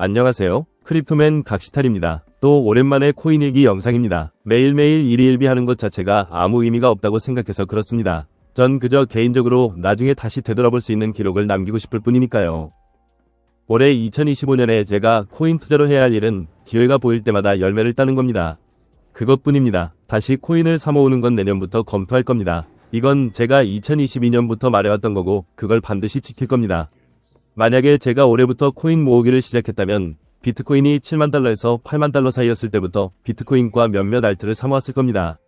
안녕하세요. 크립토맨 각시탈입니다. 또 오랜만에 코인 일기 영상입니다. 매일매일 일희일비 하는 것 자체가 아무 의미가 없다고 생각해서 그렇습니다. 전 그저 개인적으로 나중에 다시 되돌아볼 수 있는 기록을 남기고 싶을 뿐이니까요. 올해 2025년에 제가 코인 투자로 해야 할 일은 기회가 보일 때마다 열매를 따는 겁니다. 그것뿐입니다. 다시 코인을 사모으는 건 내년부터 검토할 겁니다. 이건 제가 2022년부터 말해왔던 거고 그걸 반드시 지킬 겁니다. 만약에 제가 올해부터 코인 모으기를 시작했다면 비트코인이 7만 달러에서 8만 달러 사이였을 때부터 비트코인과 몇몇 알트를 사모았을 겁니다.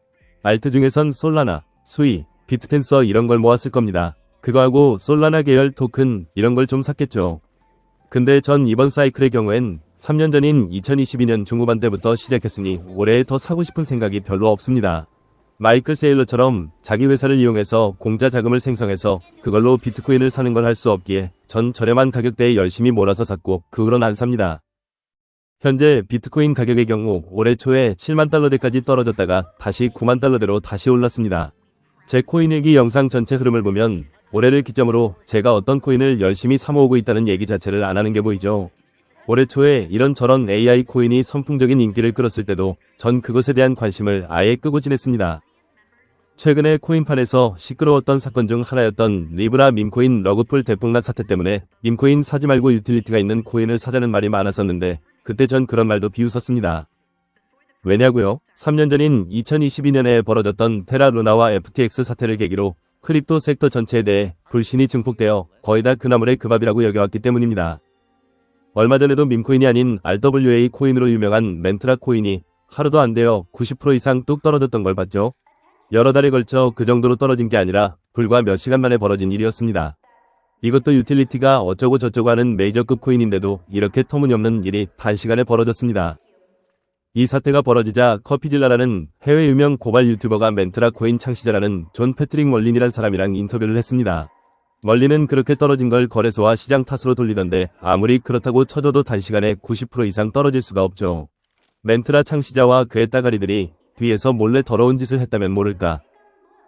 알트 중에선 솔라나, 수이, 비트텐서 이런 걸 모았을 겁니다. 그거하고 솔라나 계열 토큰 이런 걸 좀 샀겠죠. 근데 전 이번 사이클의 경우엔 3년 전인 2022년 중후반 때부터 시작했으니 올해 더 사고 싶은 생각이 별로 없습니다. 마이클 세일러처럼 자기 회사를 이용해서 공짜 자금을 생성해서 그걸로 비트코인을 사는 걸 할 수 없기에 전 저렴한 가격대에 열심히 몰아서 샀고 그 후론 안 삽니다. 현재 비트코인 가격의 경우 올해 초에 7만 달러대까지 떨어졌다가 다시 9만 달러대로 다시 올랐습니다. 제 코인 일기 영상 전체 흐름을 보면 올해를 기점으로 제가 어떤 코인을 열심히 사모으고 있다는 얘기 자체를 안 하는 게 보이죠. 올해 초에 이런저런 AI 코인이 선풍적인 인기를 끌었을 때도 전 그것에 대한 관심을 아예 끄고 지냈습니다. 최근에 코인판에서 시끄러웠던 사건 중 하나였던 리브라 밈코인 러그풀 대폭락 사태 때문에 밈코인 사지 말고 유틸리티가 있는 코인을 사자는 말이 많았었는데 그때 전 그런 말도 비웃었습니다. 왜냐고요? 3년 전인 2022년에 벌어졌던 테라 루나와 FTX 사태를 계기로 크립토 섹터 전체에 대해 불신이 증폭되어 거의 다 그나물의 그 밥이라고 여겨왔기 때문입니다. 얼마 전에도 밈코인이 아닌 RWA 코인으로 유명한 멘트라 코인이 하루도 안 되어 90% 이상 뚝 떨어졌던 걸 봤죠. 여러 달에 걸쳐 그 정도로 떨어진 게 아니라 불과 몇 시간 만에 벌어진 일이었습니다. 이것도 유틸리티가 어쩌고 저쩌고 하는 메이저급 코인인데도 이렇게 터무니없는 일이 단시간에 벌어졌습니다. 이 사태가 벌어지자 커피질라라는 해외 유명 고발 유튜버가 멘트라 코인 창시자라는 존 패트릭 멀린이란 사람이랑 인터뷰를 했습니다. 멀린은 그렇게 떨어진 걸 거래소와 시장 탓으로 돌리던데 아무리 그렇다고 쳐줘도 단시간에 90% 이상 떨어질 수가 없죠. 멘트라 창시자와 그의 따가리들이 뒤에서 몰래 더러운 짓을 했다면 모를까.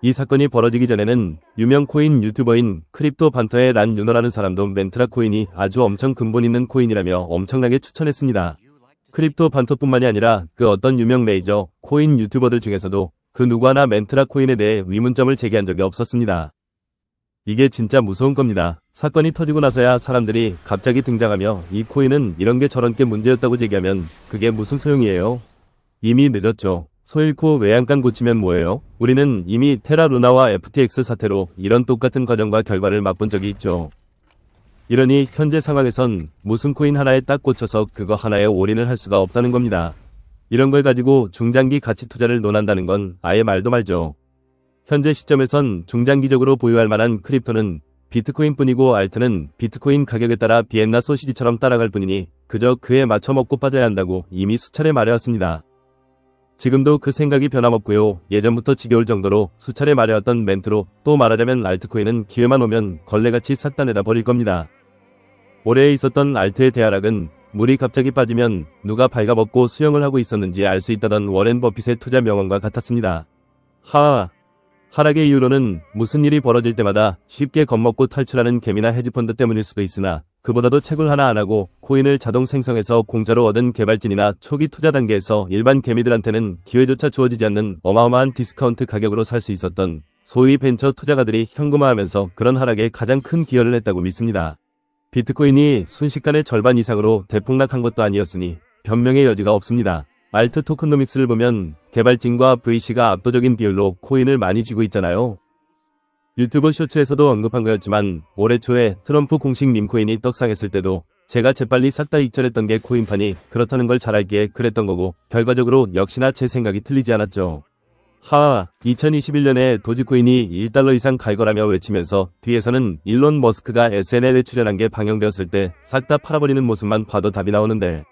이 사건이 벌어지기 전에는 유명 코인 유튜버인 크립토 반터의 란 유너라는 사람도 멘트라 코인이 아주 엄청 근본 있는 코인이라며 엄청나게 추천했습니다. 크립토 반터뿐만이 아니라 그 어떤 유명 메이저 코인 유튜버들 중에서도 그 누구 하나 멘트라 코인에 대해 의문점을 제기한 적이 없었습니다. 이게 진짜 무서운 겁니다. 사건이 터지고 나서야 사람들이 갑자기 등장하며 이 코인은 이런 게 저런 게 문제였다고 제기하면 그게 무슨 소용이에요? 이미 늦었죠. 소 잃고 외양간 고치면 뭐예요? 우리는 이미 테라 루나와 FTX 사태로 이런 똑같은 과정과 결과를 맛본 적이 있죠. 이러니 현재 상황에선 무슨 코인 하나에 딱 꽂혀서 그거 하나에 올인을 할 수가 없다는 겁니다. 이런 걸 가지고 중장기 가치 투자를 논한다는 건 아예 말도 말죠. 현재 시점에선 중장기적으로 보유할 만한 크립토는 비트코인뿐이고 알트는 비트코인 가격에 따라 비엔나 소시지처럼 따라갈 뿐이니 그저 그에 맞춰 먹고 빠져야 한다고 이미 수차례 말해왔습니다. 지금도 그 생각이 변함없고요. 예전부터 지겨울 정도로 수차례 말해왔던 멘트로 또 말하자면 알트코인은 기회만 오면 걸레같이 싹 다 내다 버릴 겁니다. 올해에 있었던 알트의 대하락은 물이 갑자기 빠지면 누가 발가벗고 수영을 하고 있었는지 알 수 있다던 워렌 버핏의 투자 명언과 같았습니다. 하락의 이유로는 무슨 일이 벌어질 때마다 쉽게 겁먹고 탈출하는 개미나 헤지펀드 때문일 수도 있으나 그보다도 채굴 하나 안 하고 코인을 자동 생성해서 공짜로 얻은 개발진이나 초기 투자 단계에서 일반 개미들한테는 기회조차 주어지지 않는 어마어마한 디스카운트 가격으로 살 수 있었던 소위 벤처 투자가들이 현금화하면서 그런 하락에 가장 큰 기여를 했다고 믿습니다. 비트코인이 순식간에 절반 이상으로 대폭락한 것도 아니었으니 변명의 여지가 없습니다. 알트 토큰노믹스를 보면 개발진과 VC가 압도적인 비율로 코인을 많이 쥐고 있잖아요. 유튜브 쇼츠에서도 언급한 거였지만 올해 초에 트럼프 공식 밈코인이 떡상했을 때도 제가 재빨리 싹 다 익절했던 게 코인판이 그렇다는 걸 잘 알기에 그랬던 거고 결과적으로 역시나 제 생각이 틀리지 않았죠. 2021년에 도지코인이 1달러 이상 갈 거라며 외치면서 뒤에서는 일론 머스크가 SNL에 출연한 게 방영되었을 때 싹 다 팔아버리는 모습만 봐도 답이 나오는데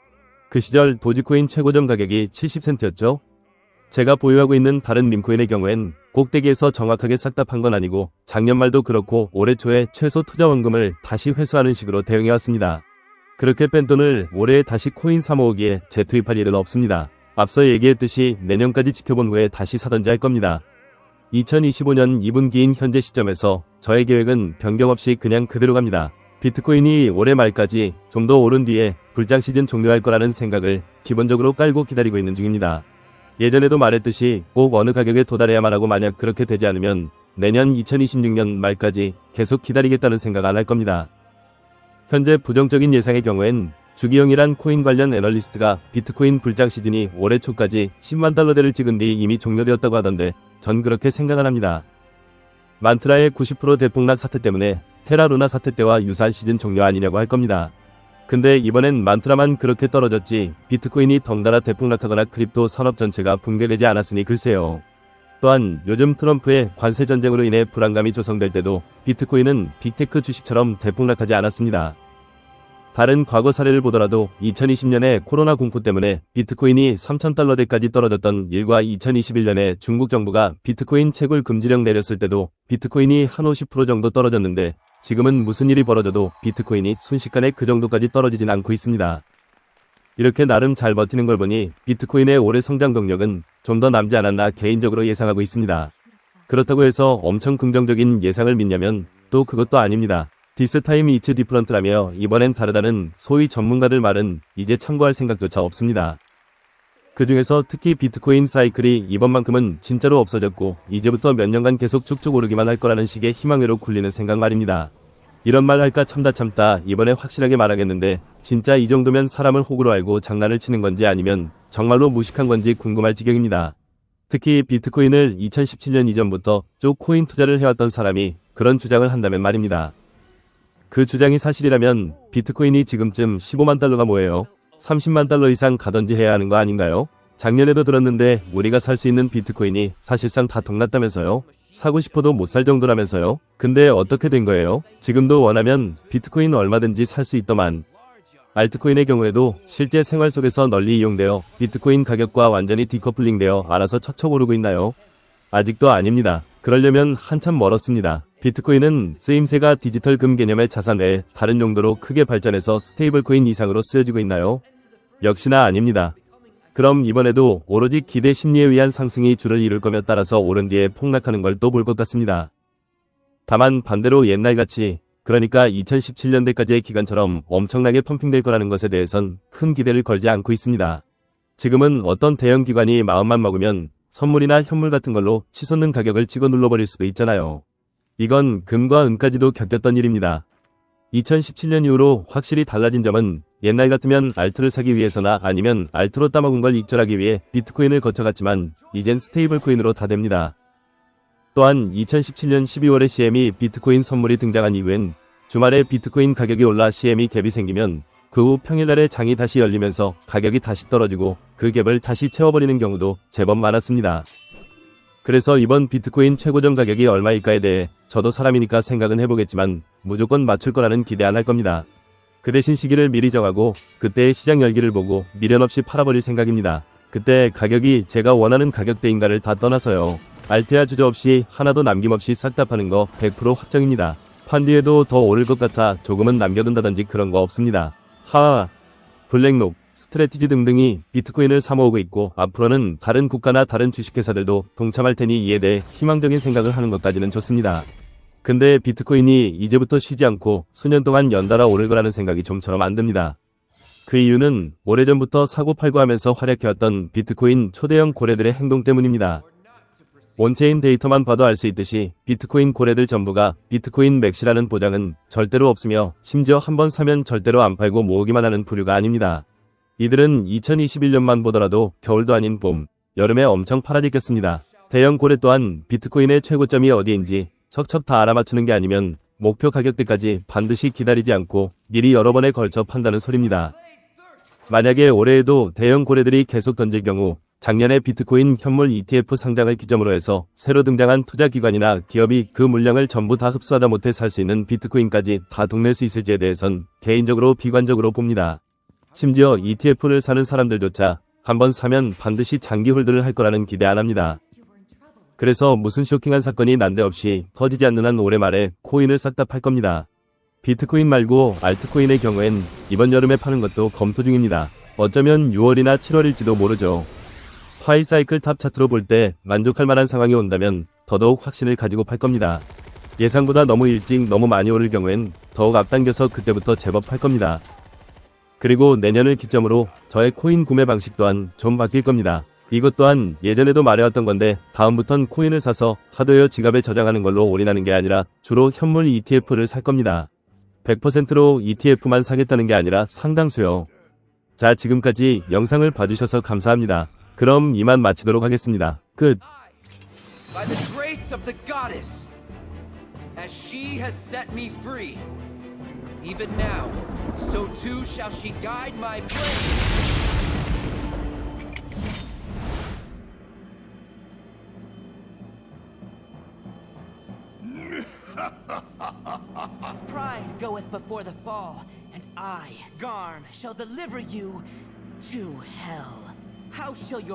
그 시절 도지코인 최고점 가격이 70센트였죠. 제가 보유하고 있는 다른 밈코인의 경우엔 꼭대기에서 정확하게 싹 다 판 건 아니고 작년 말도 그렇고 올해 초에 최소 투자 원금을 다시 회수하는 식으로 대응해왔습니다. 그렇게 뺀 돈을 올해에 다시 코인 사모으기에 재투입할 일은 없습니다. 앞서 얘기했듯이 내년까지 지켜본 후에 다시 사던지 할 겁니다. 2025년 2분기인 현재 시점에서 저의 계획은 변경 없이 그냥 그대로 갑니다. 비트코인이 올해 말까지 좀 더 오른 뒤에 불장 시즌 종료할 거라는 생각을 기본적으로 깔고 기다리고 있는 중입니다. 예전에도 말했듯이 꼭 어느 가격에 도달해야만 하고 만약 그렇게 되지 않으면 내년 2026년 말까지 계속 기다리겠다는 생각 안 할 겁니다. 현재 부정적인 예상의 경우엔 주기영이란 코인 관련 애널리스트가 비트코인 불장 시즌이 올해 초까지 10만 달러대를 찍은 뒤 이미 종료되었다고 하던데 전 그렇게 생각을 합니다. 만트라의 90% 대폭락 사태 때문에 테라루나 사태 때와 유사한 시즌 종료 아니냐고 할 겁니다. 근데 이번엔 만트라만 그렇게 떨어졌지 비트코인이 덩달아 대폭락하거나 크립토 산업 전체가 붕괴되지 않았으니 글쎄요. 또한 요즘 트럼프의 관세 전쟁으로 인해 불안감이 조성될 때도 비트코인은 빅테크 주식처럼 대폭락하지 않았습니다. 다른 과거 사례를 보더라도 2020년에 코로나 공포 때문에 비트코인이 3,000달러대까지 떨어졌던 일과 2021년에 중국 정부가 비트코인 채굴 금지령 내렸을 때도 비트코인이 한 50% 정도 떨어졌는데 지금은 무슨 일이 벌어져도 비트코인이 순식간에 그 정도까지 떨어지진 않고 있습니다. 이렇게 나름 잘 버티는 걸 보니 비트코인의 올해 성장 동력은 좀 더 남지 않았나 개인적으로 예상하고 있습니다. 그렇다고 해서 엄청 긍정적인 예상을 믿냐면 또 그것도 아닙니다. This time it's different라며 이번엔 다르다는 소위 전문가들 말은 이제 참고할 생각조차 없습니다. 그 중에서 특히 비트코인 사이클이 이번만큼은 진짜로 없어졌고 이제부터 몇 년간 계속 쭉쭉 오르기만 할 거라는 식의 희망회로 굴리는 생각 말입니다. 이런 말 할까 참다 이번에 확실하게 말하겠는데 진짜 이 정도면 사람을 호구로 알고 장난을 치는 건지 아니면 정말로 무식한 건지 궁금할 지경입니다. 특히 비트코인을 2017년 이전부터 쭉 코인 투자를 해왔던 사람이 그런 주장을 한다면 말입니다. 그 주장이 사실이라면 비트코인이 지금쯤 15만 달러가 뭐예요? 30만 달러 이상 가던지 해야 하는 거 아닌가요? 작년에도 들었는데 우리가 살 수 있는 비트코인이 사실상 다 동났다면서요? 사고 싶어도 못 살 정도라면서요? 근데 어떻게 된 거예요? 지금도 원하면 비트코인 얼마든지 살 수 있더만. 알트코인의 경우에도 실제 생활 속에서 널리 이용되어 비트코인 가격과 완전히 디커플링되어 알아서 척척 오르고 있나요? 아직도 아닙니다. 그러려면 한참 멀었습니다. 비트코인은 쓰임새가 디지털 금 개념의 자산 외에 다른 용도로 크게 발전해서 스테이블코인 이상으로 쓰여지고 있나요? 역시나 아닙니다. 그럼 이번에도 오로지 기대 심리에 의한 상승이 주를 이룰 거며 따라서 오른 뒤에 폭락하는 걸 또 볼 것 같습니다. 다만 반대로 옛날같이 그러니까 2017년대까지의 기간처럼 엄청나게 펌핑될 거라는 것에 대해선 큰 기대를 걸지 않고 있습니다. 지금은 어떤 대형 기관이 마음만 먹으면 선물이나 현물 같은 걸로 치솟는 가격을 찍어 눌러버릴 수도 있잖아요. 이건 금과 은까지도 겪었던 일입니다. 2017년 이후로 확실히 달라진 점은 옛날 같으면 알트를 사기 위해서나 아니면 알트로 따먹은 걸 익절하기 위해 비트코인을 거쳐갔지만 이젠 스테이블 코인으로 다 됩니다. 또한 2017년 12월에 CME 비트코인 선물이 등장한 이후엔 주말에 비트코인 가격이 올라 CME 갭이 생기면 그 후 평일날에 장이 다시 열리면서 가격이 다시 떨어지고 그 갭을 다시 채워버리는 경우도 제법 많았습니다. 그래서 이번 비트코인 최고점 가격이 얼마일까에 대해 저도 사람이니까 생각은 해보겠지만 무조건 맞출 거라는 기대 안 할 겁니다. 그 대신 시기를 미리 정하고 그때의 시장 열기를 보고 미련 없이 팔아버릴 생각입니다. 그때 가격이 제가 원하는 가격대인가를 다 떠나서요. 알테아 주저없이 하나도 남김없이 싹 다 파는 거 100% 확정입니다. 판 뒤에도 더 오를 것 같아 조금은 남겨둔다든지 그런 거 없습니다. 하하. 블랙록, 스트레티지 등등이 비트코인을 사모으고 있고 앞으로는 다른 국가나 다른 주식회사들도 동참할 테니 이에 대해 희망적인 생각을 하는 것까지는 좋습니다. 근데 비트코인이 이제부터 쉬지 않고 수년 동안 연달아 오를 거라는 생각이 좀처럼 안 듭니다. 그 이유는 오래전부터 사고팔고 하면서 활약해왔던 비트코인 초대형 고래들의 행동 때문입니다. 온체인 데이터만 봐도 알 수 있듯이 비트코인 고래들 전부가 비트코인 맥시라는 보장은 절대로 없으며 심지어 한번 사면 절대로 안 팔고 모으기만 하는 부류가 아닙니다. 이들은 2021년만 보더라도 겨울도 아닌 봄, 여름에 엄청 팔아짓겠습니다. 대형 고래 또한 비트코인의 최고점이 어디인지 척척 다 알아맞추는 게 아니면 목표 가격대까지 반드시 기다리지 않고 미리 여러 번에 걸쳐 판다는 소리입니다. 만약에 올해에도 대형 고래들이 계속 던질 경우 작년에 비트코인 현물 ETF 상장을 기점으로 해서 새로 등장한 투자기관이나 기업이 그 물량을 전부 다 흡수하다 못해 살 수 있는 비트코인까지 다 동낼 수 있을지에 대해선 개인적으로 비관적으로 봅니다. 심지어 ETF를 사는 사람들조차 한번 사면 반드시 장기 홀드를 할 거라는 기대 안 합니다. 그래서 무슨 쇼킹한 사건이 난데없이 터지지 않는 한 올해 말에 코인을 싹 다 팔 겁니다. 비트코인 말고 알트코인의 경우엔 이번 여름에 파는 것도 검토 중입니다. 어쩌면 6월이나 7월일지도 모르죠. 하이사이클 탑 차트로 볼 때 만족할 만한 상황이 온다면 더더욱 확신을 가지고 팔 겁니다. 예상보다 너무 일찍 너무 많이 오를 경우엔 더욱 앞당겨서 그때부터 제법 할 겁니다. 그리고 내년을 기점으로 저의 코인 구매 방식 또한 좀 바뀔 겁니다. 이것 또한 예전에도 말해왔던 건데 다음부턴 코인을 사서 하드웨어 지갑에 저장하는 걸로 올인하는 게 아니라 주로 현물 ETF를 살 겁니다. 100%로 ETF만 사겠다는 게 아니라 상당수요. 자, 지금까지 영상을 봐주셔서 감사합니다. 그럼 이만 마치도록 하겠습니다. 끝. By the grace of the goddess, as she has set me free, even now, so too shall she guide my blade. Pride goeth before the fall, and I, Garm, shall deliver you to hell. How shall your